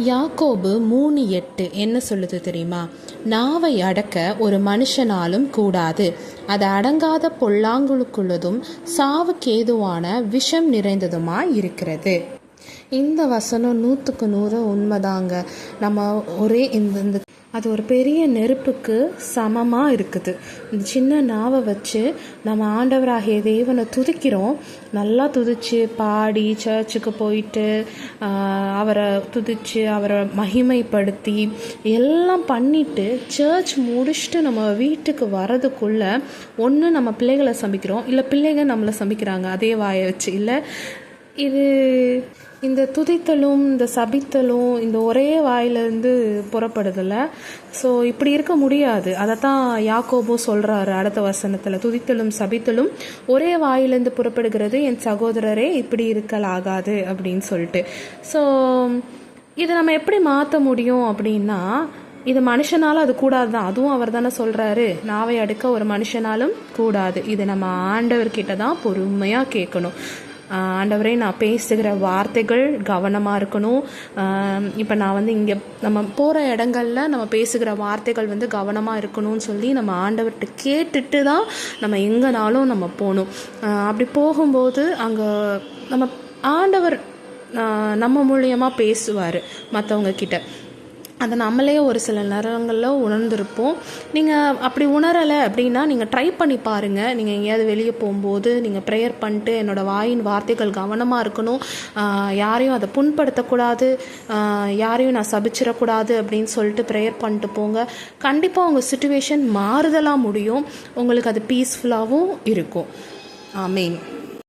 யாக்கோபு 3:8 என்ன சொல்லுது தெரியுமா? நாவை அடக்க ஒரு மனுஷனாலும் கூடாது, அது அடங்காத பொல்லாங்குகளுக்குள்ளதும் சாவுக்கேதுவான விஷம் நிறைந்ததுமாய் இருக்கிறது. இந்த வசனம் 100க்கு 100 உண்மைதாங்க. நம்ம ஒரே இந்த அது ஒரு பெரிய நெருப்புக்கு சமமாக இருக்குது. இந்த சின்ன நாவை வச்சு நம்ம ஆண்டவராகிய தேவனை துதிக்கிறோம். நல்லா துதிச்சு பாடி சர்ச்சுக்கு போயிட்டு அவரை துதிச்சு அவரை மகிமைப்படுத்தி எல்லாம் பண்ணிட்டு சர்ச் முடிச்சுட்டு நம்ம வீட்டுக்கு வர்றதுக்குள்ளே ஒன்று நம்ம பிள்ளைகளை சமைக்கிறோம், இல்லை பிள்ளைங்க நம்மளை சமைக்கிறாங்க அதே வாயை வச்சு. இல்லை இது இந்த துதித்தலும் இந்த சபித்தலும் இந்த ஒரே வாயிலிருந்து புறப்படுதில்ல. ஸோ இப்படி இருக்க முடியாது. அதை தான் யாக்கோபும் சொல்கிறாரு அடுத்த வசனத்தில், துதித்தலும் சபித்தலும் ஒரே வாயிலிருந்து புறப்படுகிறது, என் சகோதரரே இப்படி இருக்கலாகாது அப்படின்னு சொல்லிட்டு. ஸோ இதை நம்ம எப்படி மாற்ற முடியும் அப்படின்னா, இது மனுஷனாலும் அது கூடாது தான். அதுவும் அவர் தானே சொல்கிறாரு, நாவை அடுக்க ஒரு மனுஷனாலும் கூடாது. இது நம்ம ஆண்டவர்கிட்ட தான் பொறுமையாக கேட்கணும். ஆண்டவரே, நான் பேசுகிற வார்த்தைகள் கவனமாக இருக்கணும். இப்போ நான் இங்கே நம்ம போகிற இடங்களில் நம்ம பேசுகிற வார்த்தைகள் கவனமாக இருக்கணும்னு சொல்லி நம்ம ஆண்டவர்கிட்ட கேட்டுட்டு தான் நம்ம எங்கேனாலும் நம்ம போகணும். அப்படி போகும்போது அங்கே நம்ம ஆண்டவர் நம்ம மூலியமாக பேசுவார் மற்றவங்க கிட்ட. அதை நம்மளே ஒரு சில நேரங்களில் உணர்ந்திருப்போம். நீங்கள் அப்படி உணரலை அப்படின்னா நீங்கள் ட்ரை பண்ணி பாருங்கள். நீங்கள் எங்கேயாவது வெளியே போகும்போது நீங்கள் ப்ரேயர் பண்ணிட்டு, என்னோடய வாயின் வார்த்தைகள் கவனமாக இருக்கணும், யாரையும் அதை புண்படுத்தக்கூடாது, யாரையும் நான் சபிச்சிடக்கூடாது அப்படின்னு சொல்லிட்டு ப்ரேயர் பண்ணிட்டு போங்க. கண்டிப்பாக உங்கள் சிச்சுவேஷன் மாறுதலாக முடியும். உங்களுக்கு அது பீஸ்ஃபுல்லாகவும் இருக்கும். ஆமேன்.